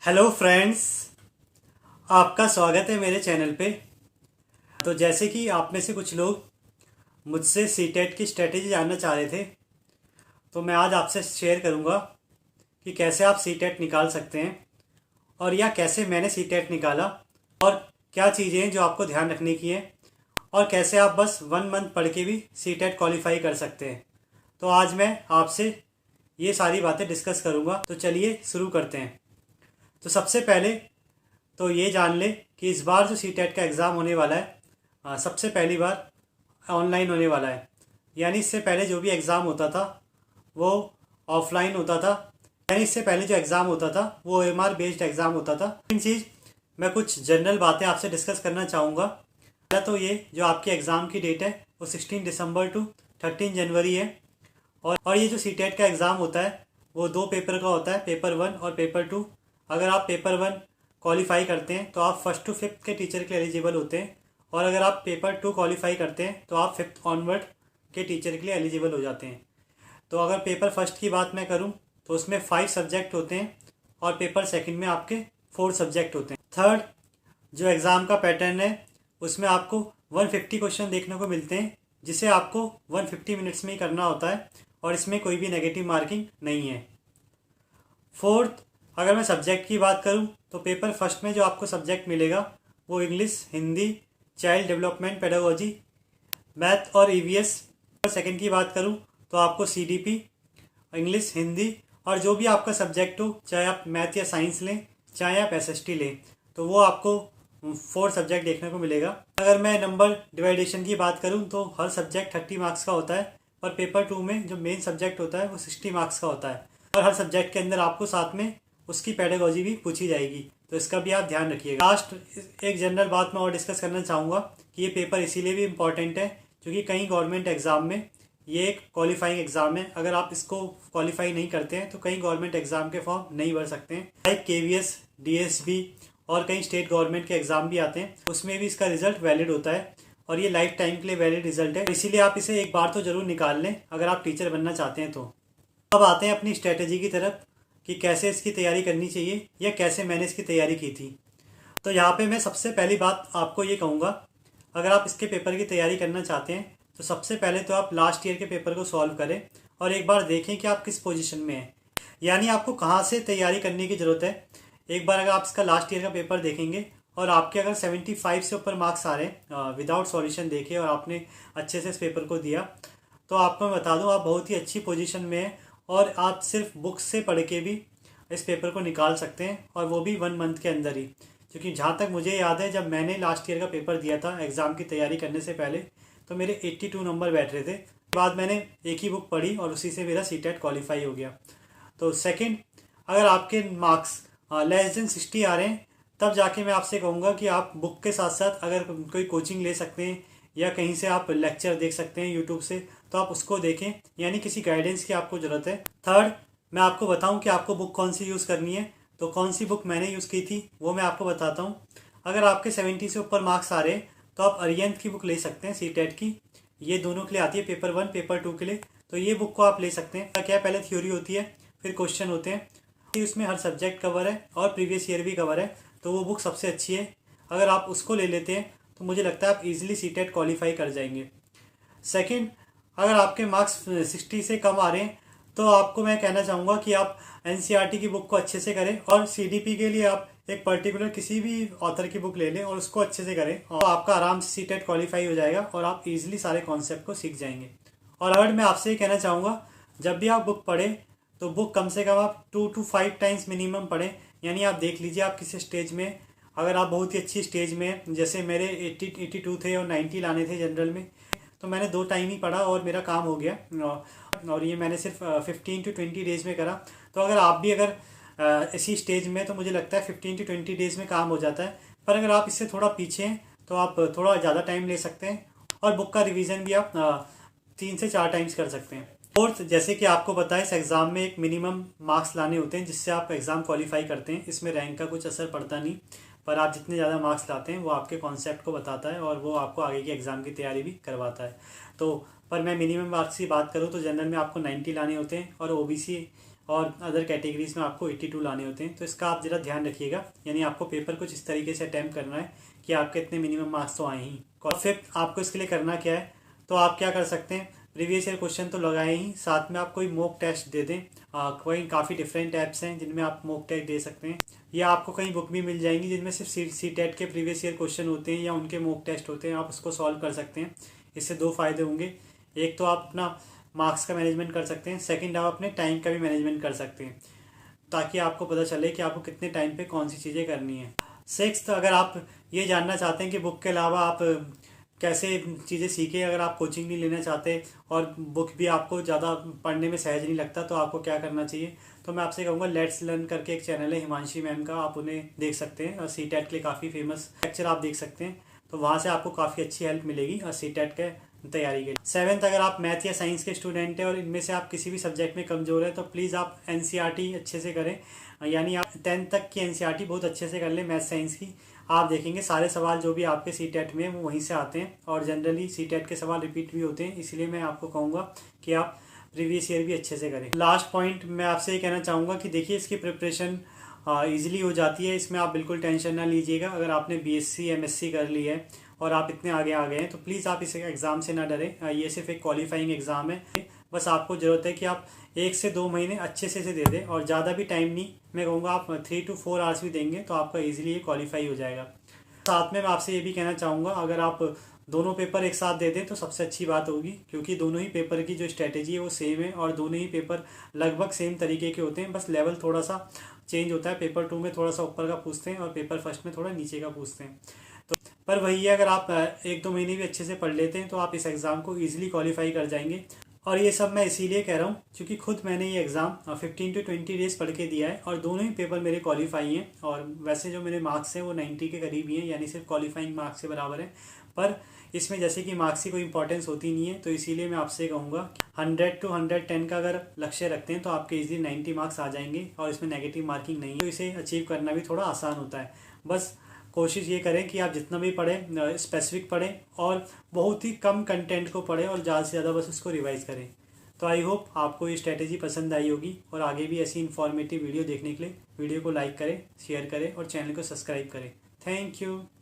Hello friends, आपका स्वागत है मेरे चैनल पे। तो जैसे कि आप में से कुछ लोग मुझसे सीटेट की स्ट्रेटेजी जानना चाह रहे थे, तो मैं आज आपसे शेयर करूंगा कि कैसे आप सीटेट निकाल सकते हैं और या कैसे मैंने सीटेट निकाला और क्या चीज़ें हैं जो आपको ध्यान रखने की हैं और कैसे आप बस 1 मंथ पढ़ के भी सीटेट क्वालिफाई कर सकते हैं। तो आज मैं आपसे ये सारी बातें डिस्कस करूंगा। तो चलिए शुरू करते हैं। तो सबसे पहले तो ये जान ले कि इस बार जो सीटेट का एग्ज़ाम होने वाला है, सबसे पहली बार ऑनलाइन होने वाला है। यानी इससे पहले जो भी एग्ज़ाम होता था वो ऑफलाइन होता था। यानी इससे पहले जो एग्ज़ाम होता था वो OMR बेस्ड एग्ज़ाम होता था। इन चीज़ मैं कुछ जनरल बातें आपसे डिस्कस करना चाहूँगा। पहला तो ये, जो आपकी एग्ज़ाम की डेट है वो 16 दिसंबर टू 13 जनवरी है। और ये जो सीटेट का एग्ज़ाम होता है वो 2 पेपर का होता है, पेपर 1 और पेपर 2। अगर आप पेपर 1 क्वालिफाई करते हैं तो आप 1st to 5th के टीचर के लिए एलिजिबल होते हैं, और अगर आप पेपर 2 क्वालिफाई करते हैं तो आप 5th ऑनवर्ड के टीचर के लिए एलिजिबल हो जाते हैं। तो अगर पेपर 1st की बात मैं करूं तो उसमें 5 सब्जेक्ट होते हैं और पेपर 2nd में आपके 4 सब्जेक्ट होते हैं। थर्ड, जो एग्ज़ाम का पैटर्न है उसमें आपको 150 क्वेश्चन देखने को मिलते हैं, जिसे आपको 150 मिनट्स में ही करना होता है और इसमें कोई भी नेगेटिव मार्किंग नहीं है। फोर्थ, अगर मैं सब्जेक्ट की बात करूं तो पेपर 1st में जो आपको सब्जेक्ट मिलेगा वो English, Hindi, child development, pedagogy, math और EVS। 2nd की बात करूं तो आपको CDP, इंग्लिश, हिंदी और जो भी आपका सब्जेक्ट हो, चाहे आप मैथ या साइंस लें, चाहे आप SST लें, तो वो आपको 4 सब्जेक्ट देखने को मिलेगा। अगर मैं नंबर डिवाइडेशन की बात करूं तो हर सब्जेक्ट 30 मार्क्स का होता है, और पेपर 2 में जो मेन सब्जेक्ट होता है वो 60 मार्क्स का होता है। और हर सब्जेक्ट के अंदर आपको साथ में उसकी पेडागोजी भी पूछी जाएगी, तो इसका भी आप ध्यान रखिएगा। लास्ट एक जनरल बात मैं और डिस्कस करना चाहूँगा कि ये पेपर इसीलिए भी इम्पॉर्टेंट है क्योंकि कई गवर्नमेंट एग्ज़ाम में ये एक क्वालिफाइंग एग्ज़ाम है। अगर आप इसको क्वालिफाई नहीं करते हैं तो कई गवर्नमेंट एग्ज़ाम के फॉर्म नहीं भर सकते हैं। लाइक KVS, DSB और कई स्टेट गवर्नमेंट के एग्ज़ाम भी आते हैं, उसमें भी इसका रिजल्ट वैलिड होता है और ये लाइफ टाइम के लिए वैलिड रिजल्ट है। इसीलिए आप इसे एक बार तो ज़रूर निकाल लें अगर आप टीचर बनना चाहते हैं तो। अब आते हैं अपनी स्ट्रेटेजी की तरफ कि कैसे इसकी तैयारी करनी चाहिए या कैसे मैंने इसकी तैयारी की थी। तो यहाँ पे मैं सबसे पहली बात आपको ये कहूँगा, अगर आप इसके पेपर की तैयारी करना चाहते हैं तो सबसे पहले तो आप लास्ट ईयर के पेपर को सॉल्व करें और एक बार देखें कि आप किस पोजीशन में हैं, यानी आपको कहाँ से तैयारी करने की ज़रूरत है। एक बार अगर आप इसका लास्ट ईयर का पेपर देखेंगे और आपके अगर 75 से ऊपर मार्क्स आ रहे हैं विदाउट सॉल्यूशन देखे और आपने अच्छे से इस पेपर को दिया, तो आपको मैं बता दूं आप बहुत ही अच्छी पोजीशन में हैं और आप सिर्फ बुक्स से पढ़ के भी इस पेपर को निकाल सकते हैं, और वो भी 1 मंथ के अंदर ही। क्योंकि जहाँ तक मुझे याद है, जब मैंने लास्ट ईयर का पेपर दिया था एग्ज़ाम की तैयारी करने से पहले, तो मेरे 82 नंबर बैठ रहे थे। बाद मैंने एक ही बुक पढ़ी और उसी से मेरा सीटेट क्वालिफाई हो गया। तो सेकंड, अगर आपके मार्क्स लेस देन 60 आ रहे हैं, तब जाके मैं आपसे कहूँगा कि आप बुक के साथ साथ अगर कोई कोचिंग ले सकते हैं या कहीं से आप लेक्चर देख सकते हैं यूट्यूब से, तो आप उसको देखें, यानी किसी गाइडेंस की आपको ज़रूरत है। थर्ड, मैं आपको बताऊं कि आपको बुक कौन सी यूज़ करनी है। तो कौन सी बुक मैंने यूज़ की थी वो मैं आपको बताता हूं। अगर आपके 70 से ऊपर मार्क्स आ रहे हैं तो आप अरिहंत की बुक ले सकते हैं, सीटेट की। ये दोनों के लिए आती है, पेपर 1 पेपर 2 के लिए। तो ये बुक को आप ले सकते हैं। क्या, पहले थ्योरी होती है, फिर क्वेश्चन होते हैं, उसमें हर सब्जेक्ट कवर है और प्रीवियस ईयर भी कवर है, तो वो बुक सबसे अच्छी है। अगर आप उसको ले लेते हैं तो मुझे लगता है आप इजीली सीटेट क्वालिफाई कर जाएंगे। सेकंड, अगर आपके मार्क्स 60 से कम आ रहे हैं तो आपको मैं कहना चाहूँगा कि आप NCERT की बुक को अच्छे से करें, और CDP के लिए आप एक पर्टिकुलर किसी भी ऑथर की बुक ले लें और उसको अच्छे से करें, और आपका आराम से सीटेट क्वालिफाई हो जाएगा और आप इजीली सारे कॉन्सेप्ट को सीख जाएंगे। और अगर मैं आपसे ये कहना चाहूँगा, जब भी आप बुक पढ़ें तो बुक कम से कम आप 2 to 5 टाइम्स मिनिमम पढ़ें। यानी आप देख लीजिए आप किस स्टेज में। अगर आप बहुत ही अच्छी स्टेज में, जैसे मेरे 82 थे और 90 लाने थे जनरल में, तो मैंने 2 टाइम ही पढ़ा और मेरा काम हो गया, और ये मैंने सिर्फ 15 to 20 डेज़ में करा। तो अगर आप भी अगर इसी स्टेज में, तो मुझे लगता है 15 to 20 डेज़ में काम हो जाता है। पर अगर आप इससे थोड़ा पीछे हैं तो आप थोड़ा ज़्यादा टाइम ले सकते हैं, और बुक का रिवीजन भी आप 3 से 4 टाइम्स कर सकते हैं। फोर्थ, जैसे कि आपको पता है इस एग्ज़ाम में एक मिनिमम मार्क्स लाने होते हैं जिससे आप एग्ज़ाम क्वालिफाई करते हैं। इसमें रैंक का कुछ असर पड़ता नहीं, पर आप जितने ज़्यादा मार्क्स लाते हैं वो आपके कॉन्सेप्ट को बताता है और वो आपको आगे की एग्ज़ाम की तैयारी भी करवाता है। तो पर मैं मिनिमम मार्क्स की बात करूँ तो जनरल में आपको 90 लाने होते हैं, और OBC और अदर कैटेगरीज में आपको 82 लाने होते हैं। तो इसका आप ज़रा ध्यान रखिएगा, यानी आपको पेपर कुछ इस तरीके से अटैम्प्ट करना है कि आपके इतने मिनिमम मार्क्स तो आए ही। और फिर आपको इसके लिए करना क्या है, तो आप क्या कर सकते हैं, प्रीवियस ईयर क्वेश्चन तो लगाए ही, साथ में आप कोई मॉक टेस्ट दे दें। कोई काफ़ी डिफरेंट ऐप्स हैं जिनमें आप मॉक टेस्ट दे सकते हैं, या आपको कहीं बुक भी मिल जाएंगी जिनमें सिर्फ सी टेट के प्रीवियस ईयर क्वेश्चन होते हैं या उनके मॉक टेस्ट होते हैं, आप उसको सॉल्व कर सकते हैं। इससे दो फायदे होंगे, एक तो आप अपना मार्क्स का मैनेजमेंट कर सकते हैं, सेकंड आप अपने टाइम का भी मैनेजमेंट कर सकते हैं, ताकि आपको पता चले कि आपको कितने टाइम पे कौन सी चीज़ें करनी है। सिक्स्थ, अगर आप ये जानना चाहते हैं कि बुक के अलावा आप कैसे चीज़ें सीखें, अगर आप कोचिंग नहीं लेना चाहते और बुक भी आपको ज़्यादा पढ़ने में सहज नहीं लगता, तो आपको क्या करना चाहिए, तो मैं आपसे कहूँगा लेट्स लर्न करके एक चैनल है हिमांशी मैम का, आप उन्हें देख सकते हैं। और सी टेट के लिए काफ़ी फेमस लेक्चर आप देख सकते हैं, तो वहाँ से आपको काफ़ी अच्छी हेल्प मिलेगी और सी टेट के तैयारी के लिए। सेवन्थ, अगर आप मैथ या साइंस के स्टूडेंट हैं और इनमें से आप किसी भी सब्जेक्ट में कमज़ोर हैं, तो प्लीज़ आप एनसीईआरटी अच्छे से करें, यानी आप 10th तक की एनसीईआरटी बहुत अच्छे से कर लें मैथ साइंस की। आप देखेंगे सारे सवाल जो भी आपके सी टेट में वो वहीं से आते हैं, और जनरली सी टेट के सवाल रिपीट भी होते हैं, इसलिए मैं आपको कहूँगा कि आप प्रीवियस ईयर भी अच्छे से करें। लास्ट पॉइंट मैं आपसे ये कहना चाहूँगा कि देखिए इसकी प्रिपरेशन ईजिली हो जाती है, इसमें आप बिल्कुल टेंशन ना लीजिएगा। अगर आपने बीएससी एमएससी कर ली है और आप इतने आगे आ गए हैं, तो प्लीज़ आप इस एग्ज़ाम से ना डरें, ये सिर्फ एक क्वालिफाइंग एग्ज़ाम है। बस आपको ज़रूरत है कि आप 1 से 2 महीने अच्छे से दे दें, और ज़्यादा भी टाइम नहीं, मैं कहूँगा आप 3 to 4 आवर्स भी देंगे तो आपका ईजिली ये क्वालिफाई हो जाएगा। साथ में मैं आपसे ये भी कहना चाहूँगा, अगर आप दोनों पेपर एक साथ दे दें तो सबसे अच्छी बात होगी, क्योंकि दोनों ही पेपर की जो स्ट्रेटेजी है वो सेम है, और दोनों ही पेपर लगभग सेम तरीके के होते हैं, बस लेवल थोड़ा सा चेंज होता है। पेपर 2 में थोड़ा सा ऊपर का पूछते हैं और पेपर फर्स्ट में थोड़ा नीचे का पूछते हैं। तो पर वही है, अगर आप 1-2 महीने भी अच्छे से पढ़ लेते हैं तो आप इस एग्ज़ाम को ईजिली क्वालिफाई कर जाएंगे। और ये सब मैं इसीलिए कह रहा हूँ क्योंकि खुद मैंने ये एग्ज़ाम 15 to 20 डेज़ पढ़ के दिया है, और दोनों ही पेपर मेरे क्वालिफाई हैं, और वैसे जो मेरे मार्क्स हैं वो 90 के करीब ही हैं, यानी सिर्फ क्वालिफाइंग मार्क्स के बराबर हैं। पर इसमें जैसे कि मार्क्स की कोई इंपॉर्टेंस होती नहीं है, तो इसीलिए मैं आपसे कहूँगा 100 to 110 का अगर लक्ष्य रखते हैं तो आपके इजीली 90 मार्क्स आ जाएंगे, और इसमें नेगेटिव मार्किंग नहीं है, तो इसे अचीव करना भी थोड़ा आसान होता है। बस कोशिश ये करें कि आप जितना भी पढ़ें स्पेसिफिक पढ़ें, और बहुत ही कम कंटेंट को पढ़ें, और ज़्यादा से ज़्यादा बस उसको रिवाइज करें। तो आई होप आपको ये स्ट्रेटेजी पसंद आई होगी, और आगे भी ऐसी इन्फॉर्मेटिव वीडियो देखने के लिए वीडियो को लाइक करें, शेयर करें और चैनल को सब्सक्राइब करें। Thank you.